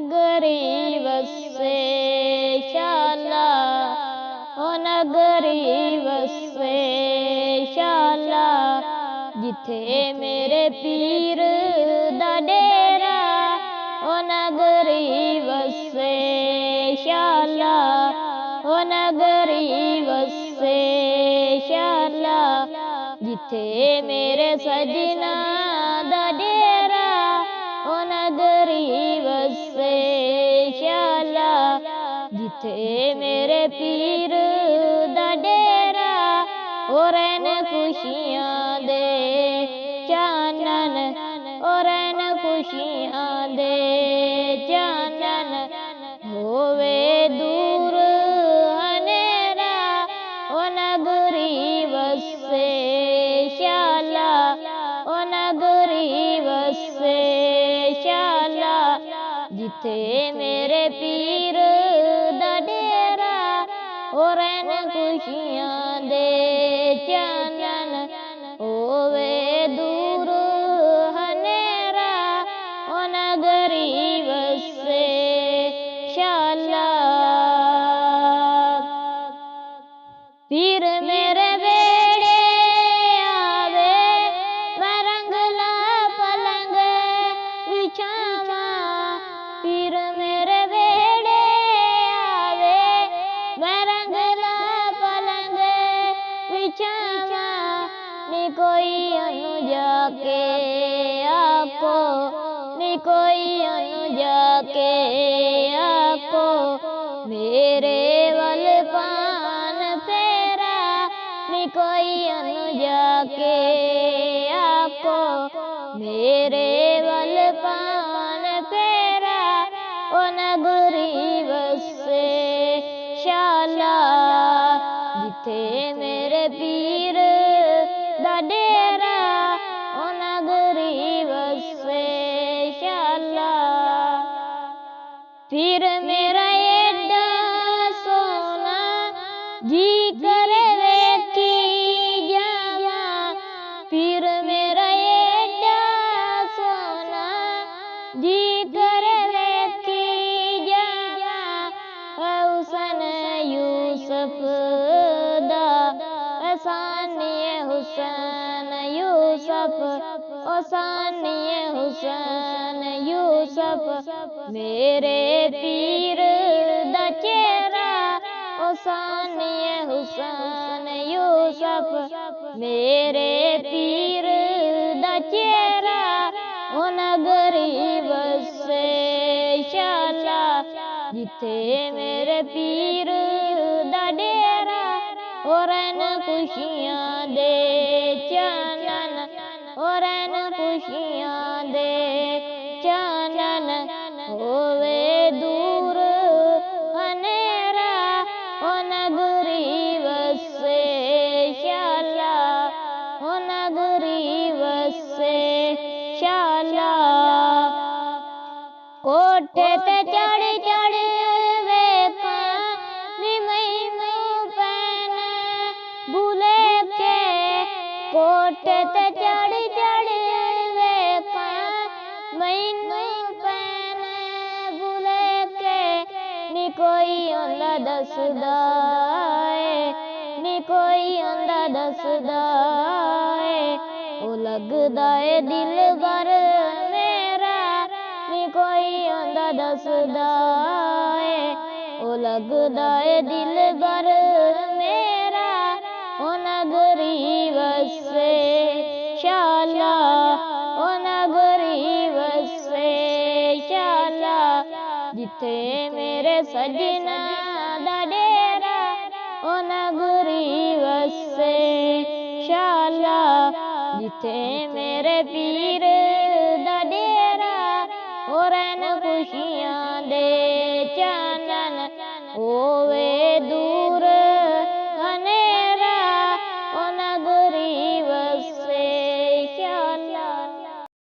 नगरी वसे शाला, ओ नगरी वसे शाला, जिथे मेरे पीर दा डेरा। ओ नगरी वसे शाला, ओ नगरी वसे शाला, जिथे मेरे सजना दा डेरा। ओ नगरी वसे शाला, जिथे मेरे पीर दा डेरा। ओ रैन खुशियां दे चानन, ओ रैन खुशियां दे चानन, होवे दूर हनेरा। ओ नगरी वसे शाला, ओ नगरी वसे शाला, जिथे मेरे पीर दा डेरा। ओ रैन खुशियां दे चानन, होवे दूर हनेरा। ओ नगरी वसे शाला। पीर मेरे वेड़े आवे, मैं रंगला पलंग बिछावा। पीर मेरे वेड़े आवे, मैं रंगला पलंग बिछावा। नी कोई अनु जाके आको, नी कोई अनु जाके आको, मेरे वल पान फेरा। नी कोई अनु जाके आको, मेरे वल पान फेरा। ओ नगरी वसे शाला, जिथे मेरे पीर दा डेरा। ओ नगरी वसे शाला। पीर मेरा एडा सोना, जी करे वेखी जावा। पीर मेरा एडा सोना, जी करे वेखी जावा। हुसन यूसुफ दा सानिए हुसैन यूसुफ, ओ सानिए हुसैन यूसुफ, मेरे पीर दा चेहरा। ओ सानिए हुसैन यूसुफ, मेरे पीर दा चेहरा। ओ नगरी वसे शाला, जिथे मेरे पीर दा डेरा। ओ रैन खुशियां दे चानन, ओ रैन खुशियां दे चानन, होवे दूर हनेरा। ओ नगरी वसे शाला, ओ नगरी वसे शाला। कोठे ते चढ़ चढ़ वेखा, नी मैनू पैन भुलेखे। कोठे ते चढ़ चढ़ वेखा, मैनू पैन भुलेखे। नी कोई आंदा दसदा ए, नी कोई आंदा दसदा ए, ओ लगदा ए दिल बर मेरा। नी कोई आंदा दसदा ए, ओ लगदा ए दिल बर मेरा। ओ नगरी वसे शाला, ओ नगरी वसे शाला, जिथे मेरे सजना दा डेरा। ओ नगरी वसे शाला, जिथे मेरे पीर दा डेरा। ओ रैन खुशियां दे चानन, ओ